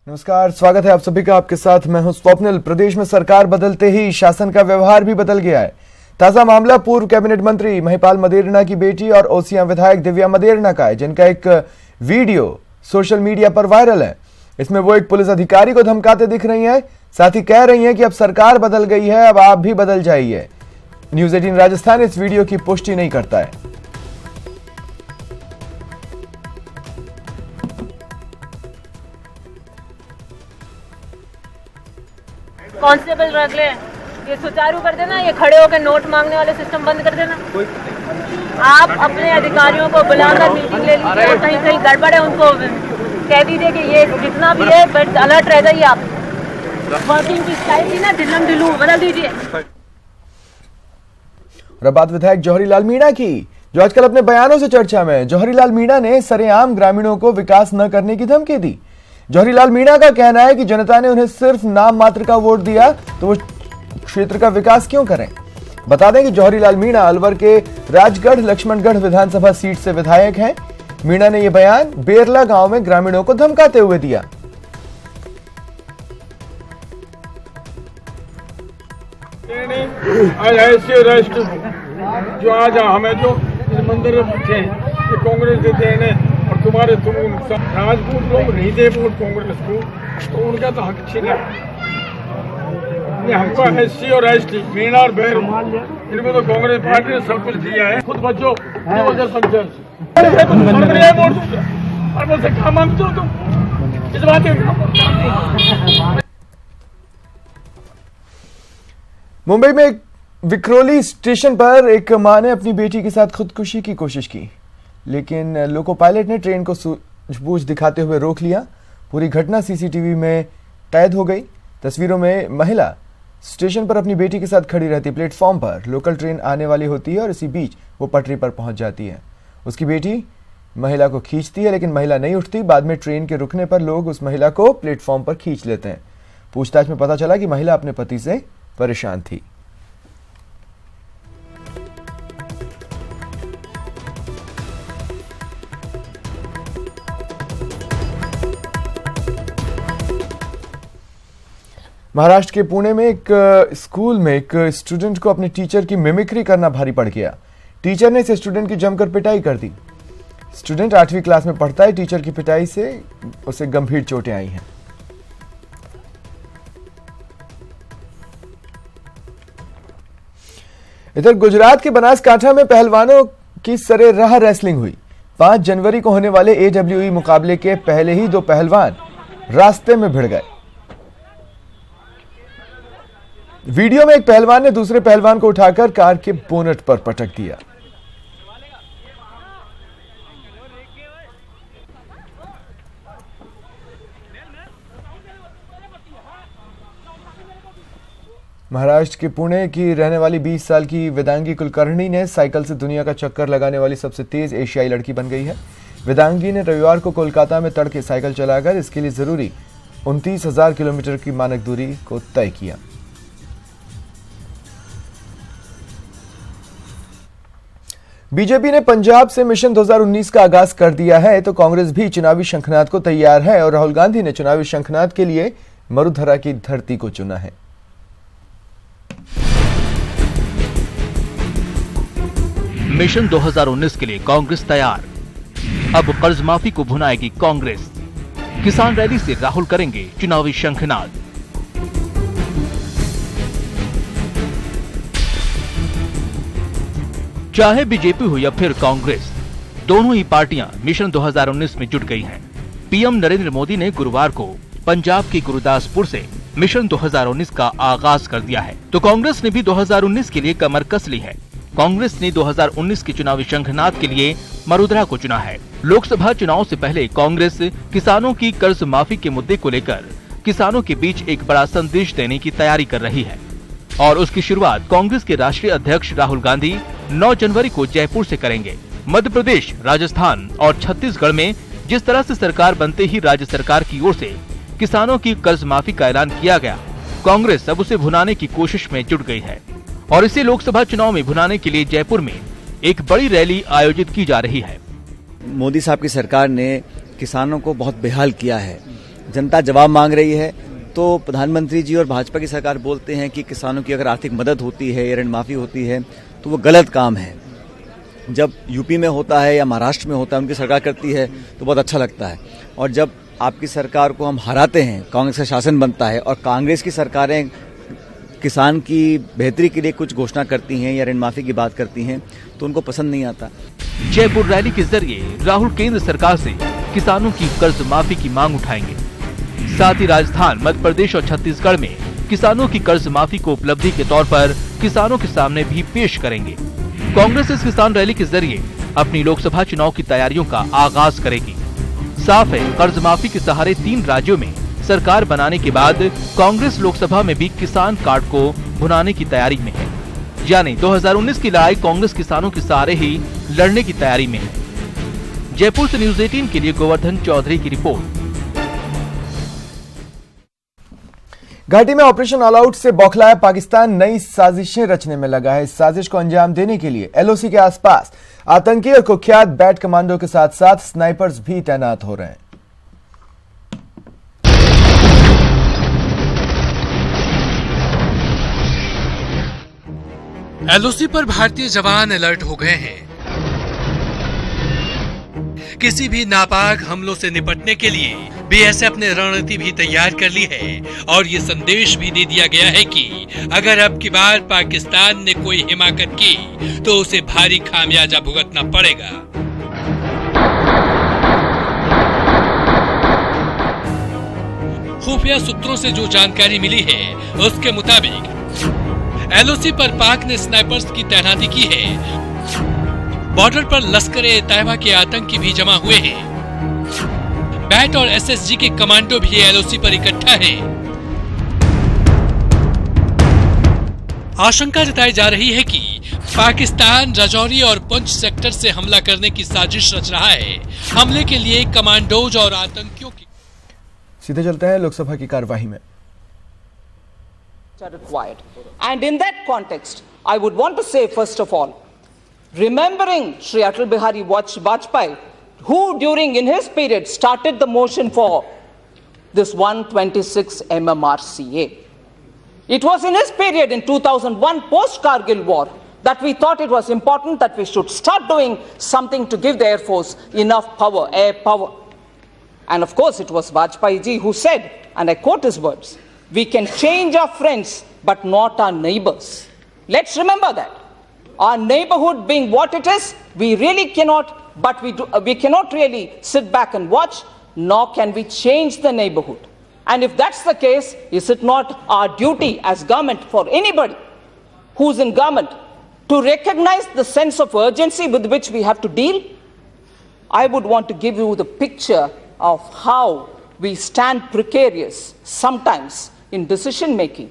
नमस्कार, स्वागत है आप सभी का। आपके साथ मैं हूं स्वप्निल। प्रदेश में सरकार बदलते ही शासन का व्यवहार भी बदल गया है। ताजा मामला पूर्व कैबिनेट मंत्री महिपाल मदेरणा की बेटी और ओसियां विधायक दिव्या मदेरणा का है, जिनका एक वीडियो सोशल मीडिया पर वायरल है। इसमें वो एक पुलिस अधिकारी को धमकाते दिख रही हैं, साथ ही कह रही हैं कि अब सरकार बदल गई है, अब आप भी बदल जाइए। न्यूज 18 राजस्थान इस वीडियो की पुष्टि नहीं करता है। कांस्टेबल रख ले, ये सुचारू कर देना, ये खड़े होकर नोट मांगने वाले सिस्टम बंद कर देना। आप अपने अधिकारियों को बुलाकर मीटिंग ले लीजिए, कहीं कहीं गड़बड़ है उनको कह दीजिए कि ये जितना भी है बट अलर्ट रह जाइए। आप वर्किंग की स्टाइल थी ना ढिल्लम ढिल्लू, बदल दीजिए। और अब बात विधायक जौहरीलाल मीणा की, जो आजकल अपने बयानों से चर्चा में। जौहरीलाल मीणा ने सरेआम ग्रामीणों को विकास न करने की धमकी दी। जौहरीलाल मीणा का कहना है कि जनता ने उन्हें सिर्फ नाम मात्र का वोट दिया तो वो क्षेत्र का विकास क्यों करें। बता दें कि जौहरीलाल मीणा अलवर के राजगढ़ लक्ष्मणगढ़ विधानसभा सीट से विधायक हैं। मीणा ने यह बयान बेरला गांव में ग्रामीणों को धमकाते हुए दिया। आज ऐसे राष्ट्र जो आज हमें जो इस मंदिर में बैठे ये कांग्रेस देते हैं, और तुम राजपूत लोग नहीं दे वोट कांग्रेस को, तो उनका तो हक छीना। हमको एससी और एसटी मीणा और बैर इनको तो कांग्रेस पार्टी ने सब कुछ दिया है। खुद बच्चों पंचायत और मुझसे क्या मांगते हो तुम इस बात में। मुंबई में एक विक्रोली स्टेशन पर एक मां ने अपनी बेटी के साथ खुदकुशी की कोशिश की, लेकिन लोको पायलट ने ट्रेन को सूझबूझ दिखाते हुए रोक लिया। पूरी घटना सीसीटीवी में कैद हो गई। तस्वीरों में महिला स्टेशन पर अपनी बेटी के साथ खड़ी रहती। प्लेटफॉर्म पर लोकल ट्रेन आने वाली होती है और इसी बीच वो पटरी पर पहुंच जाती है। उसकी बेटी महिला को खींचती है, लेकिन महिला नहीं उठती। बाद में ट्रेन के रुकने पर लोग उस महिला को प्लेटफॉर्म पर खींच लेते हैं। पूछताछ में पता चला कि महिला अपने पति से परेशान थी। महाराष्ट्र के पुणे में एक स्कूल में एक स्टूडेंट को अपने टीचर की मिमिक्री करना भारी पड़ गया। टीचर ने इस स्टूडेंट की जमकर पिटाई कर दी। स्टूडेंट 8वीं क्लास में पढ़ता है। टीचर की पिटाई से उसे गंभीर चोटें आई हैं। इधर गुजरात के बनासकांठा में पहलवानों की सरेराह रेसलिंग हुई। 5 जनवरी को होने वाले AWE मुकाबले के पहले ही 2 पहलवान रास्ते में भिड़ गए। वीडियो में एक पहलवान ने दूसरे पहलवान को उठाकर कार के बोनट पर पटक दिया। महाराष्ट्र के पुणे की रहने वाली 20 साल की वेदांगी कुलकर्णी ने साइकिल से दुनिया का चक्कर लगाने वाली सबसे तेज एशियाई लड़की बन गई है। वेदांगी ने रविवार को कोलकाता में तड़के साइकिल चलाकर इसके लिए जरूरी 29,000 किलोमीटर की मानक दूरी को तय किया। बीजेपी ने पंजाब से मिशन 2019 का आगाज कर दिया है, तो कांग्रेस भी चुनावी शंखनाद को तैयार है और राहुल गांधी ने चुनावी शंखनाद के लिए मरुधरा की धरती को चुना है। मिशन 2019 के लिए कांग्रेस तैयार। अब कर्ज माफी को भुनाएगी कांग्रेस। किसान रैली से राहुल करेंगे चुनावी शंखनाद। चाहे बीजेपी हो या फिर कांग्रेस, दोनों ही पार्टियां मिशन 2019 में जुट गई हैं। पीएम नरेंद्र मोदी ने गुरुवार को पंजाब के गुरदासपुर से मिशन 2019 का आगाज कर दिया है, तो कांग्रेस ने भी 2019 के लिए कमर कस ली है। कांग्रेस ने 2019 के चुनावी शंखनाद के लिए मरुधरा को चुना है। लोकसभा चुनाव से पहले कांग्रेस किसानों की कर्ज माफी के मुद्दे को लेकर किसानों के बीच एक बड़ा संदेश देने की तैयारी कर रही है, और उसकी शुरुआत कांग्रेस के राष्ट्रीय अध्यक्ष राहुल गांधी 9 जनवरी को जयपुर से करेंगे। मध्य प्रदेश, राजस्थान और छत्तीसगढ़ में जिस तरह से सरकार बनते ही राज्य सरकार की ओर से किसानों की कर्ज माफी का ऐलान किया गया, कांग्रेस अब उसे भुनाने की कोशिश में जुट गई है और इसे लोकसभा चुनाव में भुनाने के लिए जयपुर में एक बड़ी रैली आयोजित की जा रही है। मोदी साहब की सरकार ने किसानों को बहुत बेहाल किया है। जनता जवाब मांग रही है। तो प्रधानमंत्री जी और भाजपा की सरकार बोलते हैं कि किसानों की अगर आर्थिक मदद होती है या ऋण माफी होती है तो वो गलत काम है। जब यूपी में होता है या महाराष्ट्र में होता है, उनकी सरकार करती है तो बहुत अच्छा लगता है। और जब आपकी सरकार को हम हराते हैं, कांग्रेस का शासन बनता है और कांग्रेस की सरकारें किसान की बेहतरी के लिए कुछ घोषणा करती हैं या ऋण माफी की बात करती हैं तो उनको पसंद नहीं आता। जयपुर रैली के जरिए राहुल केंद्र सरकार से किसानों की कर्ज माफी की मांग उठाएंगे। साथ ही राजस्थान, मध्य प्रदेश और छत्तीसगढ़ में किसानों की कर्ज माफी को उपलब्धि के तौर पर किसानों के सामने भी पेश करेंगे। कांग्रेस इस किसान रैली के जरिए अपनी लोकसभा चुनाव की तैयारियों का आगाज करेगी। साफ है, कर्ज माफी के सहारे 3 राज्यों में सरकार बनाने के बाद कांग्रेस लोकसभा में भी किसान कार्ड को भुनाने की तैयारी में है। यानी 2019 की लड़ाई कांग्रेस किसानों के सहारे ही लड़ने की तैयारी में है। जयपुर से न्यूज 18 के लिए गोवर्धन चौधरी की रिपोर्ट। घाटी में ऑपरेशन ऑल आउट से बौखलाया पाकिस्तान नई साजिशें रचने में लगा है। इस साजिश को अंजाम देने के लिए एलओसी के आसपास आतंकी और कुख्यात बैट कमांडो के साथ साथ स्नाइपर्स भी तैनात हो रहे हैं। एलओसी पर भारतीय जवान अलर्ट हो गए हैं। किसी भी नापाक हमलों से निपटने के लिए बीएसएफ ने रणनीति भी तैयार कर ली है और ये संदेश भी दे दिया गया है कि अगर अब की बार पाकिस्तान ने कोई हिमाकत की तो उसे भारी खामियाजा भुगतना पड़ेगा। खुफिया सूत्रों से जो जानकारी मिली है उसके मुताबिक एलओसी पर पाक ने स्नाइपर्स की तैनाती की है। बॉर्डर पर लश्कर-ए-तैयबा के आतंकी भी जमा हुए हैं। बैट और एसएसजी के कमांडो भी एलओसी पर इकट्ठा हैं। आशंका जताई जा रही है कि पाकिस्तान राजौरी और पुंछ सेक्टर से हमला करने की साजिश रच रहा है। हमले के लिए कमांडोज और आतंकियों की। सीधे चलते हैं लोकसभा की कार्यवाही में। Required. And in that context, I would want to say, first of all, remembering Shri Atal Bihari Vajpayee, who during in his period started the motion for this 126 MMRCA. It was in his period in 2001 post-Kargil war that we thought it was important that we should start doing something to give the Air Force enough power, air power. And of course it was Vajpayee ji who said, and I quote his words, "We can change our friends, but not our neighbors." Let's remember that. Our neighborhood being what it is, we really cannot, but we cannot really sit back and watch, nor can we change the neighborhood. And if that's the case, is it not our duty as government, for anybody who's in government, to recognize the sense of urgency with which we have to deal? I would want to give you the picture of how we stand precarious sometimes in decision making,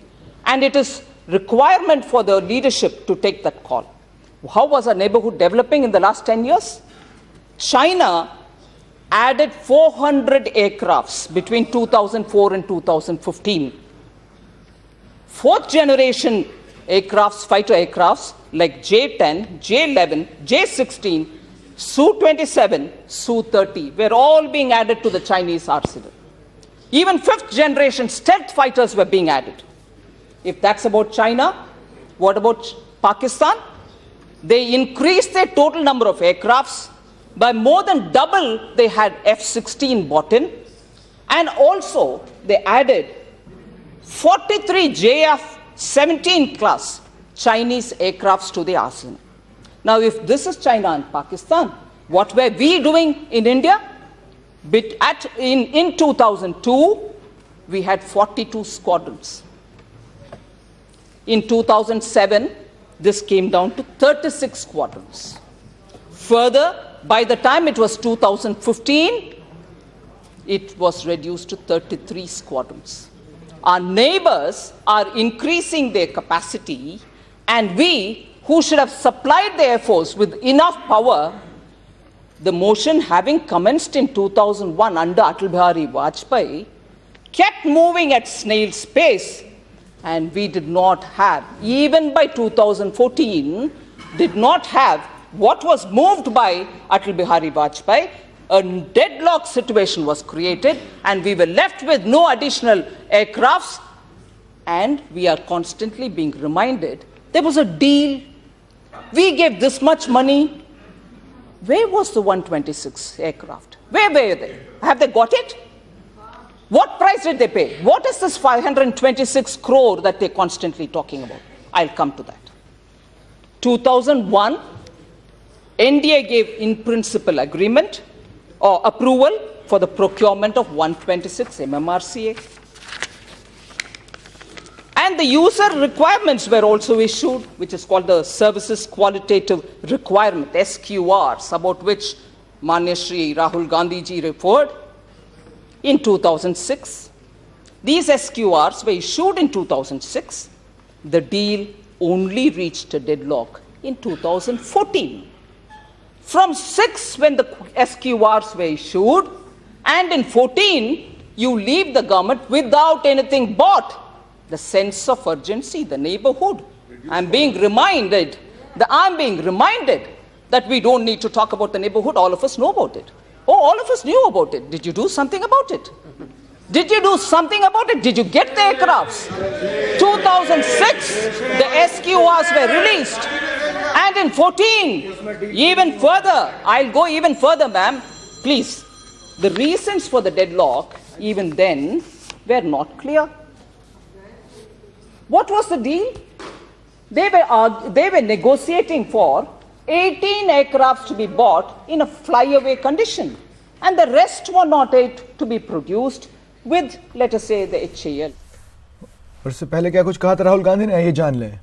and it is requirement for the leadership to take that call. How was our neighborhood developing in the last 10 years? China added 400 aircrafts between 2004 and 2015. Fourth generation aircrafts, fighter aircrafts like J-10, J-11, J-16, Su-27, Su-30 were all being added to the Chinese arsenal. Even fifth generation stealth fighters were being added. If that's about China, what about Pakistan? They increased their total number of aircrafts by more than double. They had F-16 bought in, and also they added 43 JF-17 class Chinese aircrafts to the arsenal. Now, if this is China and Pakistan, what were we doing in India? In 2002, we had 42 squadrons. In 2007, this came down to 36 squadrons. Further, by the time it was 2015, it was reduced to 33 squadrons. Our neighbors are increasing their capacity, and we, who should have supplied the Air Force with enough power, the motion having commenced in 2001 under Atal Bihari Vajpayee, kept moving at snail's pace, and we did not have, even by 2014, did not have what was moved by Atal Bihari Vajpayee, a deadlock situation was created and we were left with no additional aircrafts, and we are constantly being reminded there was a deal. We gave this much money. Where was the 126 aircraft? Where were they? Have they got it? What price did they pay? What is this 526 crore that they're constantly talking about? I'll come to that. 2001, NDA gave in principle agreement or approval for the procurement of 126 MMRCA. And the user requirements were also issued, which is called the Services Qualitative Requirement, SQRs, about which Manya Shri Rahul Gandhi ji referred in 2006. These SQRs were issued in 2006. The deal only reached a deadlock in 2014. From 6, when the SQRs were issued, and in 14, you leave the government without anything bought. The sense of urgency, the neighborhood. I'm being reminded that we don't need to talk about the neighborhood. All of us know about it. Oh, all of us knew about it. Did you do something about it? Did you do something about it? Did you get the aircrafts? 2006, the SQRs were released. And in 14, even further, I'll go even further, ma'am. Please, the reasons for the deadlock, even then, were not clear. What was the deal? They were negotiating for 18 aircrafts to be bought in a flyaway condition, and the rest were not to be produced with, let us say, the HAL. और इससे पहले क्या कुछ कहा था राहुल गांधी ने, ये जान लें।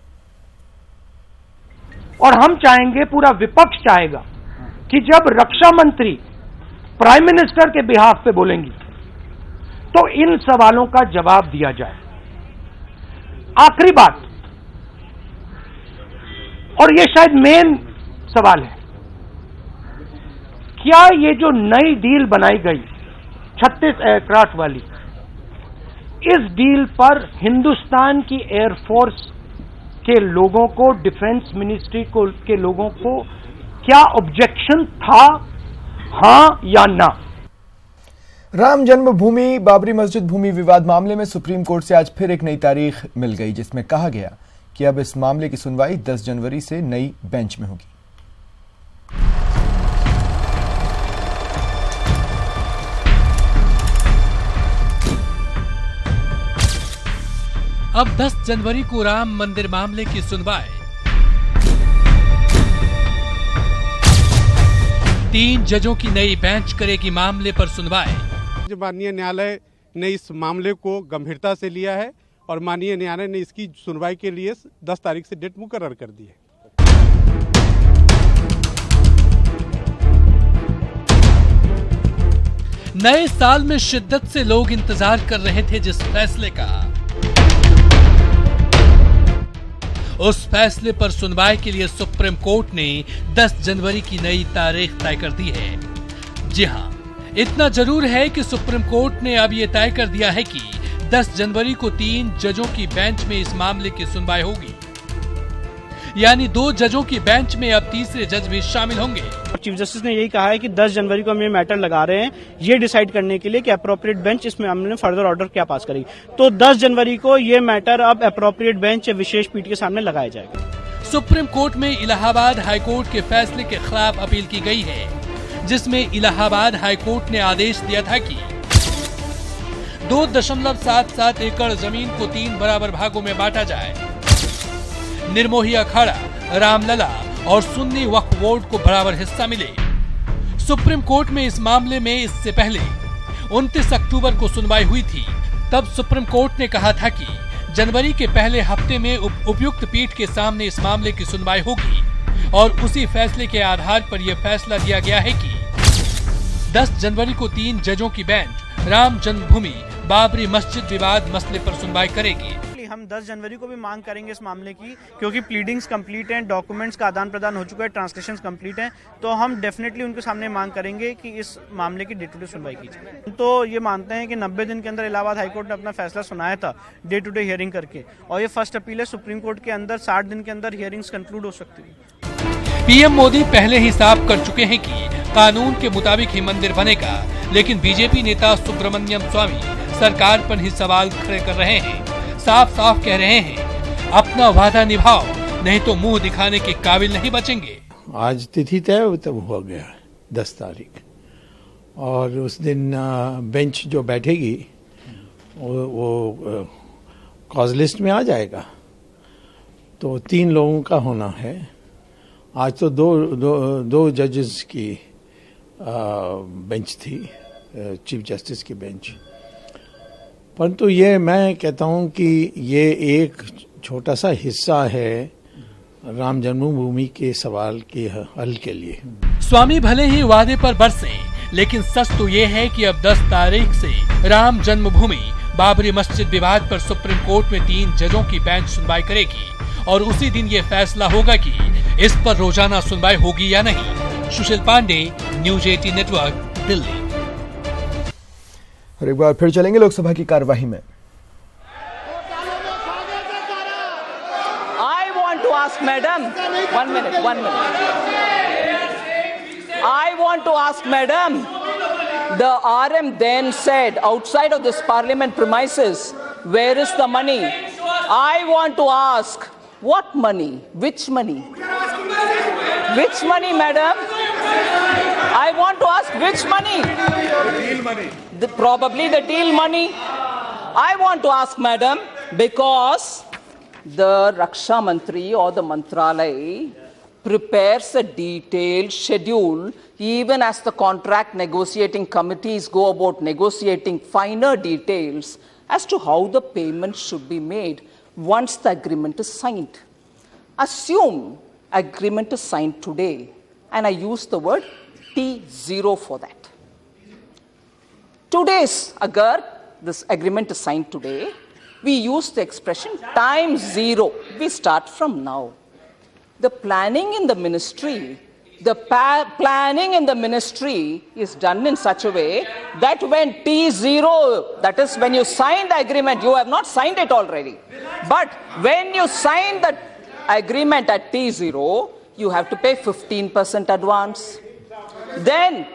और हम चाहेंगे, पूरा विपक्ष चाहेगा कि जब रक्षा मंत्री प्राइम मिनिस्टर के बिहाफ पे बोलेंगी तो इन सवालों का जवाब दिया जाए। आखिरी बात, और ये शायद मेन सवाल है, क्या ये जो नई डील बनाई गई 36 एयरक्राफ्ट वाली, इस डील पर हिंदुस्तान की एयरफोर्स के लोगों को, डिफेंस मिनिस्ट्री के लोगों को क्या ऑब्जेक्शन था, हां या ना? राम जन्मभूमि बाबरी मस्जिद भूमि विवाद मामले में सुप्रीम कोर्ट से आज फिर एक नई तारीख मिल गई, जिसमें कहा गया कि अब इस मामले की सुनवाई 10 जनवरी से नई बेंच में होगी। अब 10 जनवरी को राम मंदिर मामले की सुनवाई 3 जजों की नई बेंच करेगी मामले पर सुनवाई। माननीय न्यायालय ने इस मामले को गंभीरता से लिया है और माननीय न्यायालय ने इसकी सुनवाई के लिए 10 तारीख से डेट मुकर्रर कर दी है। नए साल में शिद्दत से लोग इंतजार कर रहे थे जिस फैसले का, उस फैसले पर सुनवाई के लिए सुप्रीम कोर्ट ने 10 जनवरी की नई तारीख तय कर दी है। जी हां, इतना जरूर है कि सुप्रीम कोर्ट ने अब यह तय कर दिया है कि 10 जनवरी को 3 जजों की बेंच में इस मामले की सुनवाई होगी। यानी 2 जजों की बेंच में अब तीसरे जज भी शामिल होंगे। चीफ जस्टिस ने यही कहा है कि 10 जनवरी को हम ये मैटर लगा रहे हैं, ये डिसाइड करने के लिए कि अप्रोप्रिएट बेंच इस मामले में फर्दर ऑर्डर क्या पास करेगी। तो 10 जनवरी को ये मैटर अब अप्रोप्रिएट बेंच या विशेष पीठ के सामने लगाया जाएगा। सुप्रीम कोर्ट में इलाहाबाद हाईकोर्ट के फैसले के खिलाफ अपील की गई है, जिसमें इलाहाबाद हाईकोर्ट ने आदेश दिया था कि 2.77 एकड़ जमीन को 3 बराबर भागों में बांटा जाए। निर्मोही अखाड़ा, रामलला और सुन्नी वक्फ बोर्ड को बराबर हिस्सा मिले। सुप्रीम कोर्ट में इस मामले में इससे पहले 29 अक्टूबर को सुनवाई हुई थी। तब सुप्रीम कोर्ट ने कहा था कि जनवरी के पहले हफ्ते में उपयुक्त पीठ के सामने इस मामले की सुनवाई होगी और उसी फैसले के आधार पर यह फैसला दिया गया है कि 10 जनवरी को 3 जजों की बेंच राम जन्मभूमि बाबरी मस्जिद विवाद मसले पर सुनवाई करेगी। हम 10 जनवरी को भी मांग करेंगे इस मामले की, क्योंकि प्लीडिंग्स कंप्लीट हैं, डॉक्यूमेंट्स का आदान प्रदान हो चुका है, ट्रांसलेशंस कंप्लीट हैं, तो हम डेफिनेटली उनके सामने मांग करेंगे कि इस मामले की डे टू डे सुनवाई की जाए। तो ये मानते हैं कि 90 दिन के अंदर इलाहाबाद हाईकोर्ट ने अपना फैसला सुनाया था डे टू डे हियरिंग करके, और ये फर्स्ट अपील है। सुप्रीम कोर्ट के अंदर 60 दिन के अंदर हियरिंग्स कंक्लूड हो सकती है। पीएम मोदी पहले ही साफ कर चुके हैं कि कानून के मुताबिक ही मंदिर बनेगा, लेकिन बीजेपी नेता सुब्रमण्यम स्वामी सरकार पर ही सवाल खड़े कर रहे हैं। साफ साफ कह रहे हैं, अपना वादा निभाओ, नहीं तो मुंह दिखाने के काबिल नहीं बचेंगे। आज तिथि तय तब हो गया 10 तारीख, और उस दिन बेंच जो बैठेगी वो कॉज लिस्ट में आ जाएगा। तो 3 लोगों का होना है। आज तो दो जजेस की बेंच थी, चीफ जस्टिस की बेंच। परंतु ये मैं कहता हूं कि ये एक छोटा सा हिस्सा है राम जन्मभूमि के सवाल के हल के लिए। स्वामी भले ही वादे पर बरसे, लेकिन सच तो ये है कि अब 10 तारीख से राम जन्मभूमि बाबरी मस्जिद विवाद पर सुप्रीम कोर्ट में 3 जजों की बेंच सुनवाई करेगी और उसी दिन ये फैसला होगा कि इस पर रोजाना सुनवाई होगी या नहीं। सुशील पांडे, न्यूज 18 नेटवर्क, दिल्ली। और एक बार फिर चलेंगे लोकसभा की कार्यवाही में। I want to ask madam, one minute. I want to ask madam, the RM then said outside of this parliament premises, where is the money? I want to ask, what money? Which money? Which money, madam? I want to ask which money? The deal money. Probably the deal money. I want to ask madam, because the Raksha Mantri or the Mantralaya prepares a detailed schedule even as the contract negotiating committees go about negotiating finer details as to how the payment should be made once the agreement is signed. Assume agreement is signed today, and I use the word T0 for that. Today's agar this agreement is signed today, we use the expression time 0. We start from now. The planning in the ministry, is done in such a way that when T0, that is when you sign the agreement, you have not signed it already. But when you sign the agreement at T0, you have to pay 15% advance. Then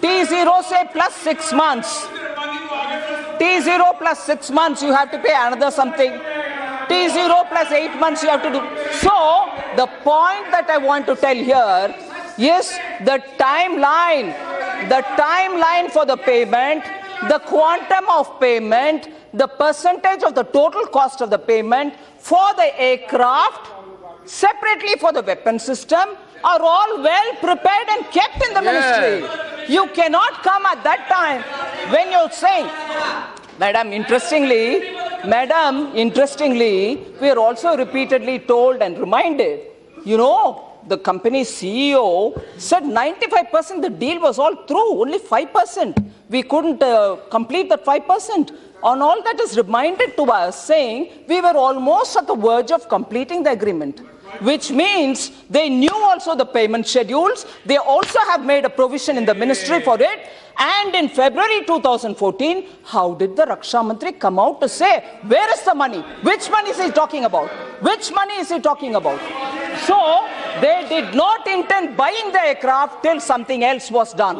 T0 say plus 6 months. T0 plus 6 months, you have to pay another something. T0 plus 8 months you have to do. So, the point that I want to tell here is the timeline for the payment, the quantum of payment, the percentage of the total cost of the payment for the aircraft, separately for the weapon system, are all well prepared and kept in the ministry. You cannot come at that time when you're saying, Madam, interestingly, we are also repeatedly told and reminded, the company's CEO said 95% the deal was all through, only 5%. We couldn't complete that 5%. On all that is reminded to us saying we were almost at the verge of completing the agreement, which means they knew also the payment schedules. They also have made a provision in the ministry for it. And in February 2014, how did the Raksha Mantri come out to say, where is the money? Which money is he talking about? Which money is he talking about? So, they did not intend buying the aircraft till something else was done.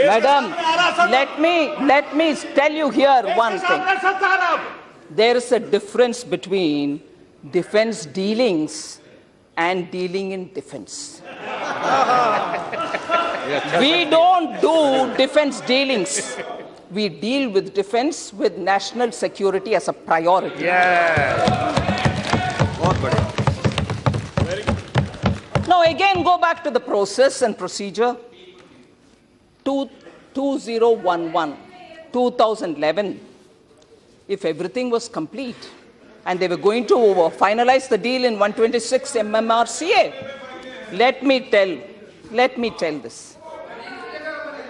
Madam, let me tell you here one thing. There is a difference between defense dealings and dealing in defense. We don't do defense dealings. We deal with defense with national security as a priority. Now again go back to the process and procedure. 2011, 2011, if everything was complete and they were going to finalize the deal in 126 MMRCA, let me tell this.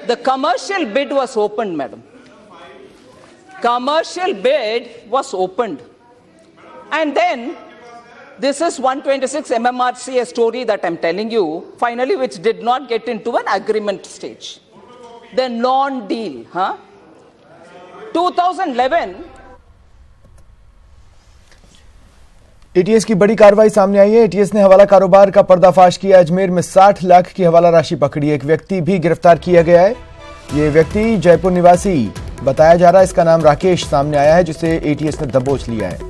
The commercial bid was opened, madam. Commercial bid was opened. And then, this is 126 MMRCA story that I'm telling you, finally which did not get into an agreement stage. the non-deal, huh? 2011. ATS की बड़ी कार्रवाई सामने आई है। ATS ने हवाला कारोबार का पर्दाफाश किया। अजमेर में 60 लाख की हवाला राशि पकड़ी। एक व्यक्ति भी गिरफ्तार किया गया है। ये व्यक्ति जयपुर निवासी बताया जा रहा है। इसका नाम राकेश सामने आया है, जिसे एटीएस ने दबोच लिया है।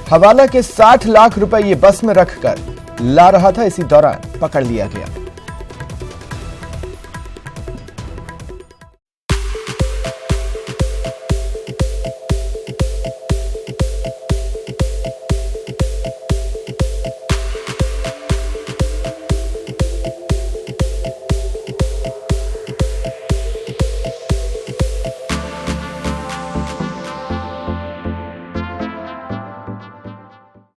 हवाला के 60 लाख रुपए ये बस में रखकर ला रहा था, इसी दौरान पकड़ लिया गया।